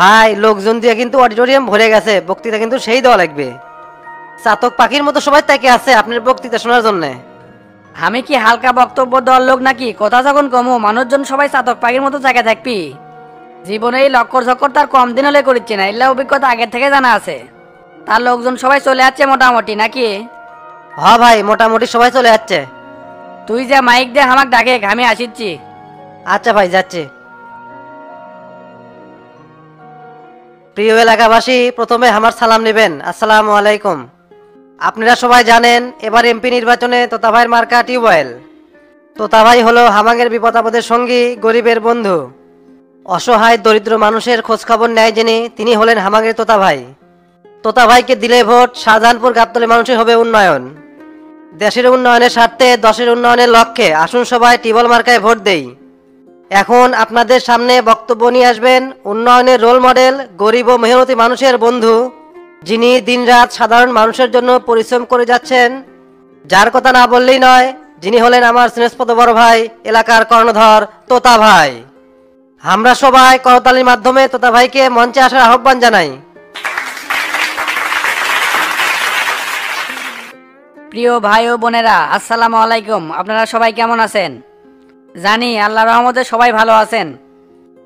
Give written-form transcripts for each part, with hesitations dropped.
ভাই লোকজন দিয়ে কিন্তু অডিটোরিয়াম ভরে গেছে, বক্তৃতা কিন্তু সেই দেওয়া লাগবে। চাতক পাখির মতো সবাই তাকে আছে আপনার বক্তৃতা শোনার জন্য। আমি কি হালকা বক্তব্য দেওয়ার লোক নাকি? কথা যখন কমো মানুষজন সবাই চাতক পাখির মতো জায়গায় থাকবি। জীবনে এই লক্কর ঝক্কর তার কম দিন হলে করিচ্ছি না, এগুলা অভিজ্ঞতা আগের থেকে জানা আছে। তার লোকজন সবাই চলে যাচ্ছে মোটামুটি নাকি? হ্যাঁ ভাই মোটামুটি সবাই চলে যাচ্ছে। তুই যে মাইক দে আমাকে ডাকে, আমি আসিচ্ছি। আচ্ছা ভাই যাচ্ছে। প্রিয় এলাকাবাসী, প্রথমে আমার সালাম নেবেন। আসসালামু আলাইকুম। আপনারা সবাই জানেন এবার এমপি নির্বাচনে তোতাভাইয়ের মার্কা টিউবওয়েল। তোতাভাই হলো হামাঙ্গের বিপদ আপদের সঙ্গী, গরিবের বন্ধু। অসহায় দরিদ্র মানুষের খোঁজখবর নেয় জেনে তিনি হলেন হামাঙ্গের তোতাভাই। তোতাভাইকে দিলে ভোট, শাহজাহানপুর গাবতলী মানুষের হবে উন্নয়ন। দেশের উন্নয়নের স্বার্থে, দশের উন্নয়নের লক্ষ্যে আসুন সবাই টিউবওয়েল মার্কায় ভোট দেই। এখন আপনাদের সামনে বক্তব্য নিয়ে আসবেন উন্নয়নের রোল মডেল, গরিব ও মেহনতি মানুষের বন্ধু, যিনি দিনরাত সাধারণ মানুষের জন্য পরিশ্রম করে যাচ্ছেন, যার কথা না বললেই নয়, যিনি হলেন আমার স্নেহস্পদ বড় ভাই, এলাকার কর্ণধর তোতা ভাই। আমরা সবাই করতালির মাধ্যমে তোতা ভাইকে মঞ্চে আসার আহ্বান জানাই। প্রিয় ভাই ও বোনেরা, আসসালামু আলাইকুম। আপনারা সবাই কেমন আছেন? জানি আল্লাহর রহমতে সবাই ভালো আছেন।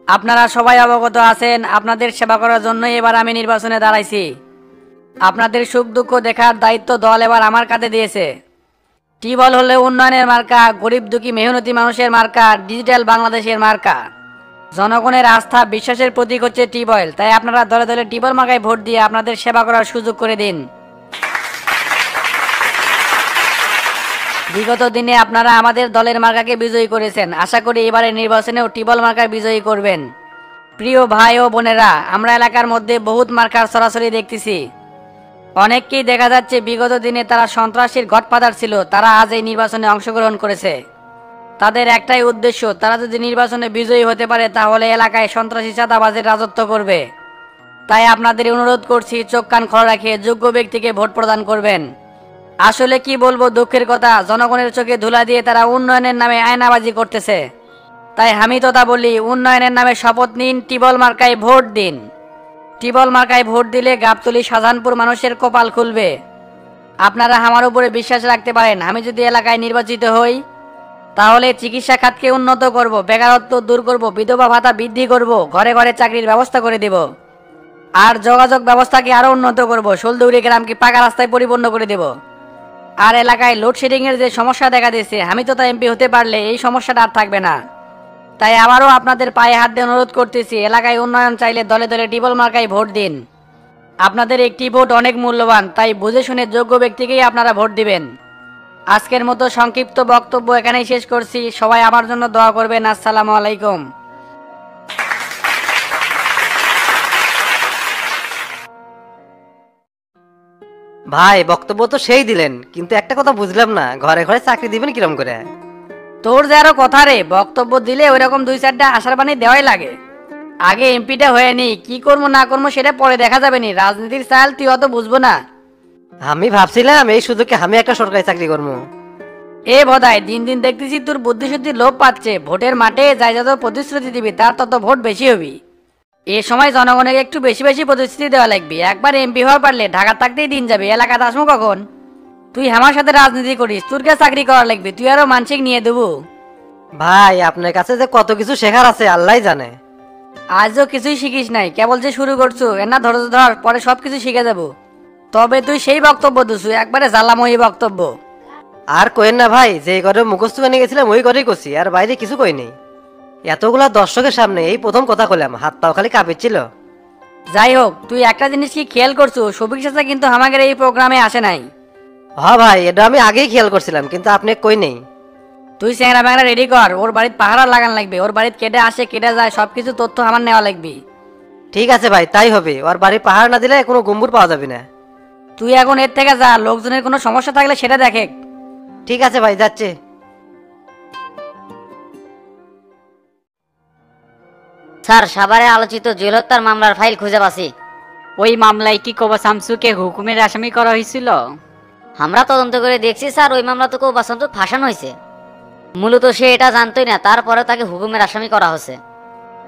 আপনারা সবাই অবগত আছেন আপনাদের সেবা করার জন্য এবার আমি নির্বাচনে দাঁড়াইছি। আপনাদের সুখ দুঃখ দেখার দায়িত্ব দল এবার আমার কাঁধে দিয়েছে। টিউবওয়েল হলে উন্নয়নের মার্কা, গরিব দুঃখী মেহনতি মানুষের মার্কা, ডিজিটাল বাংলাদেশের মার্কা। জনগণের আস্থা বিশ্বাসের প্রতীক হচ্ছে টিউবওয়েল। তাই আপনারা দলে দলে টিউবওয়েল মার্কায় ভোট দিয়ে আপনাদের সেবা করার সুযোগ করে দিন। বিগত দিনে আপনারা আমাদের দলের মার্কাকে বিজয়ী করেছেন, আশা করি এবারের নির্বাচনেও টিউবওয়েল মার্কায় বিজয়ী করবেন। প্রিয় ভাই ও বোনেরা, আমরা এলাকার মধ্যে বহুত মার্কার সরাসরি দেখতেছি। অনেককেই দেখা যাচ্ছে বিগত দিনে তারা সন্ত্রাসীর গডফাদার ছিল, তারা আজ এই নির্বাচনে অংশগ্রহণ করেছে। তাদের একটাই উদ্দেশ্য, তারা যদি নির্বাচনে বিজয়ী হতে পারে তাহলে এলাকায় সন্ত্রাসী চাঁদাবাজের রাজত্ব করবে। তাই আপনাদের অনুরোধ করছি, চোখ কান খোলা রেখে যোগ্য ব্যক্তিকে ভোট প্রদান করবেন। আসলে কি বলবো, দুঃখের কথা, জনগণের চোখে ধুলা দিয়ে তারা উন্নয়নের নামে আয়নাবাজি করতেছে। তাই আমি তোতা বলি, উন্নয়নের নামে শপথ নিন, টিউবওয়েল মার্কায় ভোট দিন। টিউবওয়েল মার্কায় ভোট দিলে গাবতলী শাহজাহানপুর মানুষের কপাল খুলবে। আপনারা আমার উপরে বিশ্বাস রাখতে পারেন, আমি যদি এলাকায় নির্বাচিত হই তাহলে চিকিৎসা খাতকে উন্নত করব, বেকারত্ব দূর করব, বিধবা ভাতা বৃদ্ধি করব, ঘরে ঘরে চাকরির ব্যবস্থা করে দেব। আর যোগাযোগ ব্যবস্থাকে আরো উন্নত করব, সোলদৌড়ি গ্রামকে পাকা রাস্তায় পরিপূর্ণ করে দেব। আর এলাকায় লোডশেডিং এর যে সমস্যা দেখা দিয়েছে, আমি তো তা এমপি হতে পারলে এই সমস্যাটা আর থাকবে না। তাই আবারও আপনাদের পায়ে হাত দিয়ে অনুরোধ করতেছি, এলাকায় উন্নয়ন চাইলে দলে দলে টিউবওয়েল মার্কায় ভোট দিন। আপনাদের একটি ভোট অনেক মূল্যবান, তাই বুঝে শুনে যোগ্য ব্যক্তিকেই আপনারা ভোট দিবেন। আজকের মতো সংক্ষিপ্ত বক্তব্য এখানেই শেষ করছি। সবাই আমার জন্য দোয়া করবেন। আসসালামু আলাইকুম। ভাই বক্তব্য তো সেই দিলেন, কিন্তু একটা কথা বুঝলাম না, ঘরে ঘরে চাকরি দিবেন কিরম করে? তোর যে আরো কথা রে, বক্তব্য দিলে ওইরকম দুই চারটা আশার বাণী দেওয়াই লাগে। আগে এমপিটা হয়ে নি, কি করবো না করবো সেটা পরে দেখা যাবে নি। রাজনীতির চাল তুই অত বুঝবো না। আমি ভাবছিলাম এই সুযোগে আমি একটা সরকারি চাকরি করবো। এ ভদাই, দিন দিন দেখতেছি তোর বুদ্ধিশুদ্ধি লোপ পাচ্ছে। ভোটের মাঠে যাই যত প্রতিশ্রুতি দিবি তার তত ভোট বেশি হবি। এ সময় জনগণকে একটু বেশি বেশি প্রতিশ্রুতি দেওয়া লাগবে। একবার এমপি হওয়ার পারলে ঢাকা থাকতেই দিন যাবে, এলাকাতে আসবো কখন? তুই আমার সাথে রাজনীতি করিস, তোর কাছে চাকরি করা লাগবে, তুই আরো মানসিক নিয়ে দেবো। ভাই আপনার কাছে যে কত কিছু শেখার আছে আল্লাহ জানে। আজও কিছুই শিখিস নাই, কেবল যে শুরু করছো, এর না ধৈর্য ধর, পরে সবকিছু শিখে যাবো। তবে তুই সেই বক্তব্য দিছু, একবারে জ্বালাময়ী বক্তব্য। আর কইেন না ভাই, যে ঘরে মুখস্থ নিয়ে গেছিলাম ওই ঘরেই করছি, আর বাইরে কিছু কই নেই। এতগুলা দর্শকের সামনে এই প্রথম কথা কইলাম, হাত পাও খালি কাঁপিচ্ছিল। যাই হোক, তুই একটা জিনিস কি খেয়াল করছো, শফিক চাচা কিন্তু আমাদের এই প্রোগ্রামে আসে নাই। হ্যাঁ ভাই, এটা আমি আগেই খেয়াল করছিলাম, কিন্তু আপনি কই নেই। তুই চেংরা ব্যাংরা রেডি কর, ওর বাড়িতে পাহারা লাগান লাগবে। ওর বাড়িতে কেটে আসে কেটে যায় সবকিছু তথ্য আমার নেওয়া লাগবে। ঠিক আছে ভাই, তাই হবে। ওর বাড়ি পাহাড় না দিলে কোনো গম্বুর পাওয়া যাবে না। তুই এখন এর থেকে যা, লোকজনের কোনো সমস্যা থাকলে সেটা দেখে। ঠিক আছে ভাই, যাচ্ছে। স্যার, সাভারে আলোচিত জুয়েল হত্যার মামলার ফাইল খুঁজে পাচ্ছি। ওই মামলায় কি কোবা শামসুকে হুকুমের আসামি করা হয়েছিল? আমরা তদন্ত করে দেখছি স্যার, ওই মামলা তো কোবা শামসু ফাঁসানো হয়েছে। মূলত সে এটা জানতোই না, তারপরে তাকে হুকুমের আসামি করা হয়েছে।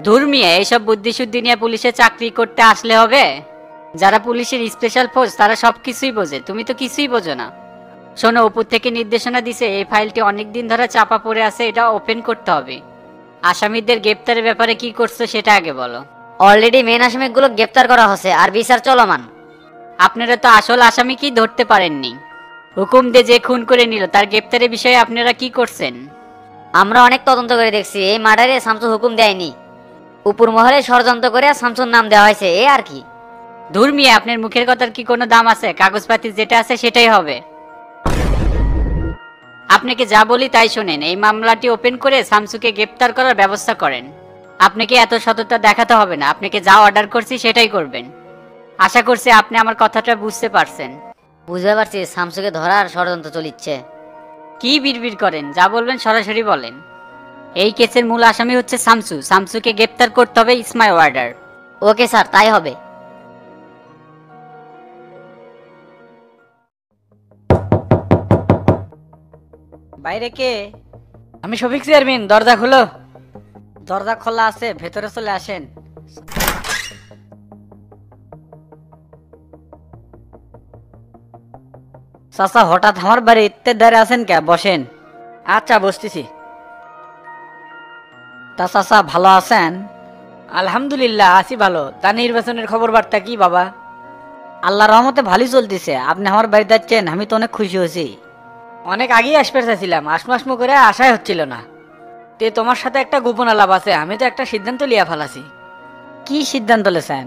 দূর মিয়া, এইসব বুদ্ধিশুদ্ধি নিয়ে পুলিশে চাকরি করতে আসলে হবে? যারা পুলিশের স্পেশাল ফোর্স তারা সবকিছুই বোঝে, তুমি তো কিছুই বোঝো না। শোনো, উপর থেকে নির্দেশনা দিছে এই ফাইলটি অনেক দিন ধরে চাপা পড়ে আছে, এটা ওপেন করতে হবে। আসামিদের গ্রেপ্তারের ব্যাপারে কি করছো সেটা আগে বলো। অলরেডি মেন আসামিগুলো গ্রেপ্তার করা হচ্ছে আর বিচার চলমান। আপনারা তো আসল আসামি কি ধরতে পারেননি। হুকুম দিয়ে যে খুন করে নিল তার গ্রেপ্তারের বিষয়ে আপনারা কি করছেন? আমরা অনেক তদন্ত করে দেখছি, এই মার্ডারে শামসু হুকুম দেয়নি। উপর মহলে ষড়যন্ত্র করে শামসুর নাম দেওয়া হয়েছে, এ আর কি। দূর মিয়া, আপনার মুখের কথার কি কোনো দাম আছে? কাগজপাতি যেটা আছে সেটাই হবে। আপনাকে যা বলি তাই শোনেন। এই মামলাটি ওপেন করে শামসুকে গ্রেপ্তার করার ব্যবস্থা করেন। আপনাকে এত সততা দেখাতে হবে না, আপনাকে যা অর্ডার করছি সেটাই করবেন। আশা করছি আপনি আমার কথাটা বুঝতে পারছেন। বুঝতে পারছি, শামসুকে ধরার ষড়যন্ত্র চলিচ্ছে। কি বিড়বিড় করেন? যা বলবেন সরাসরি বলেন। এই কেসের মূল আসামি হচ্ছে শামসু, শামসুকে গ্রেপ্তার করতে হবে, it's my order. Okay sir, তাই হবে। বাইরে কে? আমি শফিক চেয়ারম্যান, দরজা খুলো। দরজা খোলা আছে, ভেতরে চলে আসেন। চাচা, হঠাৎ আমার বাড়িতে দাঁড়িয়ে আছেন কে? বসেন। আচ্ছা, বসতেছি। তা চাচা ভালো আছেন? আলহামদুলিল্লাহ আছি ভালো। তা নির্বাচনের খবর বার্তা কি বাবা? আল্লাহর রহমতে ভালোই চলতেছে। আপনি আমার বাড়িতে যাচ্ছেন, আমি তো অনেক খুশি হয়েছি। অনেক আগেই আসতে চাইছিলাম, আসমু করে আশাই হচ্ছিল না। তে তোমার সাথে একটা গোপন আলাপ আছে, আমি তো একটা সিদ্ধান্ত লিয়া ফেলাছি। কি সিদ্ধান্ত নিয়েছেন?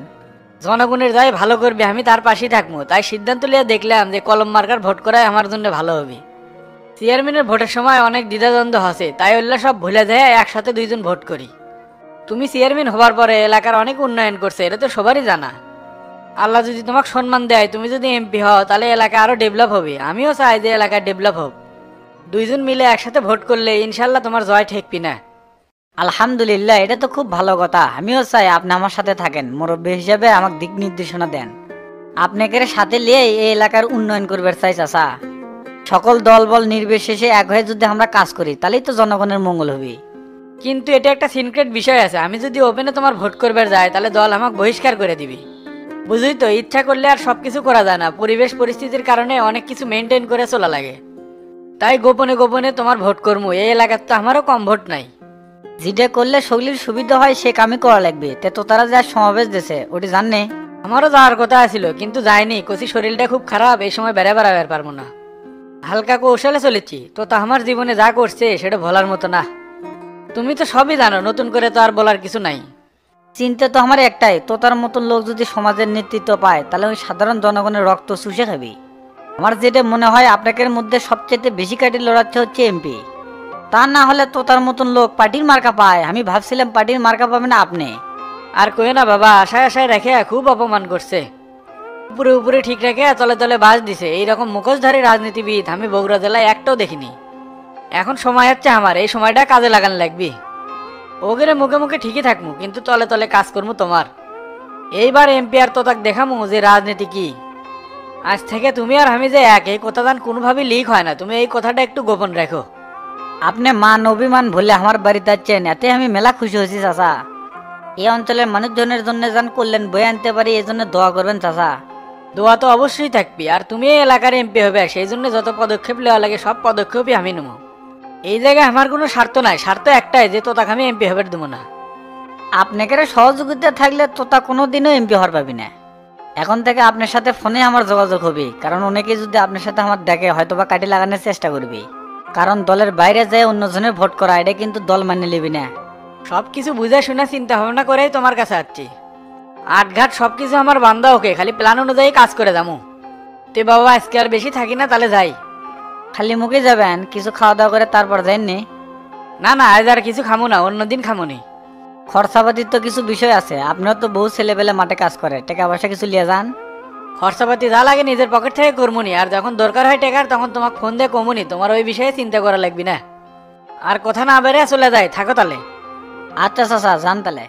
জনগণের যাই ভালো করবে আমি তার পাশেই থাকবো, তাই সিদ্ধান্ত লিয়া দেখলাম যে কলম মার্কার ভোট করাই আমার জন্য ভালো হবে। চেয়ারম্যানের ভোটের সময় অনেক দ্বিধাদ্বন্দ্ব আছে, তাই ওল্লা সব ভুলে যায় একসাথে দুইজন ভোট করি। তুমি চেয়ারম্যান হবার পরে এলাকার অনেক উন্নয়ন করছে, এটা তো সবারই জানা। আল্লাহ যদি তোমাকে সম্মান দেয়, তুমি যদি এমপি হও, তাহলে এলাকা আরো ডেভেলপ হবে। আমিও চাই যে এলাকা ডেভেলপ হোক। দুইজন মিলে একসাথে ভোট করলে ইনশাল্লাহ তোমার জয় ঠেকবি না। আলহামদুলিল্লাহ, এটা তো খুব ভালো কথা। আমিও চাই আপনি আমার সাথে থাকেন, মুরব্বী হিসেবে আমাকে দিক নির্দেশনা দেন। আপনাকে সাথে নিয়ে এই এলাকার উন্নয়ন করবার চাই চাচা। সকল দল বল নির্বিশেষে এক হয়ে যদি আমরা কাজ করি, তাহলেই তো জনগণের মঙ্গল হবে। কিন্তু এটা একটা সিক্রেট বিষয় আছে, আমি যদি ওপেনে তোমার ভোট করবার যাই তাহলে দল আমাকে বহিষ্কার করে দিবি। বুঝলি তো, ইচ্ছা করলে আর সবকিছু করা যায় না, পরিবেশ পরিস্থিতির কারণে অনেক কিছু মেনটেন করে চলা লাগে। তাই গোপনে গোপনে তোমার ভোট করবো। এই এলাকার তো আমারও কম ভোট নাই। যেটা করলে সকলের সুবিধা হয় সে কামই করা লাগবে। তে তো তারা যা সমাবেশ দিছে ওটি জাননে। আমারও যাওয়ার কথা ছিল কিন্তু যাইনি, কচি শরীরটা খুব খারাপ, এই সময় বেড়াবার পারবো না। হালকা কৌশলে চলেছি তো, তা আমার জীবনে যা করছে সেটা বলার মতো না। তুমি তো সবই জানো, নতুন করে তো আর বলার কিছু নাই। চিন্তা তো আমার একটাই, তো তার মতন লোক যদি সমাজের নেতৃত্ব পায় তাহলে ওই সাধারণ জনগণের রক্ত চুষে খাবি। আমার যেটা মনে হয় আপনাদের মধ্যে সবচেয়ে বেশি কাটি লড়াচ্ছে হচ্ছে এমপি। তা না হলে তো তার মতন লোক পার্টির মার্কা পায়। আমি ভাবছিলাম পার্টির মার্কা পাবেন আপনি। আর কই না বাবা, আশায় আশায় রেখে খুব অপমান করছে। উপরে উপরে ঠিক রেখে তলে তলে বাজ দিছে। এইরকম মুখোশধারী রাজনীতিবিদ আমি বগুড়া জেলায় একটাও দেখিনি। এখন সময় হচ্ছে আমার, এই সময়টা কাজে লাগান লাগবি। ওগেরে মুখে মুখে ঠিকই থাকমু, কিন্তু তলে তলে কাজ করমু তোমার। এইবার এমপি আর তো তাক দেখামু যে রাজনীতি কি। আজ থেকে তুমি আর আমি যে এক, এই কথা জান কোনোভাবেই লিক হয় না। তুমি এই কথাটা একটু গোপন রাখো। আপনি মান অভিমান ভুলে আমার বাড়িতে যাচ্ছেন, এতে আমি মেলা খুশি হয়েছি চাচা। এই অঞ্চলের মানুষজনের জন্য যান করলেন বয়ে আনতে পারি, এই জন্য দোয়া করবেন চাচা। দোয়া তো অবশ্যই থাকবি, আর তুমি এই এলাকার এমপি হবে, সেই জন্য যত পদক্ষেপ নেওয়া লাগে সব পদক্ষেপই আমি নেব। এই জায়গায় আমার কোনো স্বার্থ নাই, স্বার্থ একটাই যে তোতাকে আমি এমপি হবে দেবো না। আপনাকে সহযোগিতা থাকলে তোতা কোনোদিনও এমপি হওয়ার পাবি না। এখন থেকে আপনার সাথে ফোনে আমার যোগাযোগ হবে, কারণ অনেকেই যদি আপনার সাথে আমার দেখে হয়তো বা কাটি লাগানোর চেষ্টা করবি। কারণ দলের বাইরে যায় অন্যজনের ভোট করা, এটা কিন্তু দল মানে নেবি না। সবকিছু বুঝে শুনে চিন্তা ভাবনা করেই তোমার কাছে আসছি। আটঘাট সবকিছু আমার বান্ধা, ওকে খালি প্ল্যান অনুযায়ী কাজ করে যাবো। তে বাবা, আজকে আর বেশি থাকি না, তাহলে যাই। খালি মুখে যাবেন, কিছু খাওয়া দাওয়া করে তারপর যাইনি? না না, আজ আর কিছু খামো না, অন্যদিন খামোনি। খরচাপাতির তো কিছু বিষয় আছে, আপনার তো বহু ছেলেবেলে মাঠে কাজ করে, টাকা পয়সা কিছু লিয়ে যান। খরচাপাতি যা লাগে নিজের পকেট থেকে করমুনি, আর যখন দরকার হয় টাকার তখন তোমাকে ফোন দিয়ে কমুনি। তোমার ওই বিষয়ে চিন্তা করা লাগবি না। আর কথা না বেড়ে চলে যায়, থাকো তাহলে। আচ্ছা চাচা, যান তাহলে।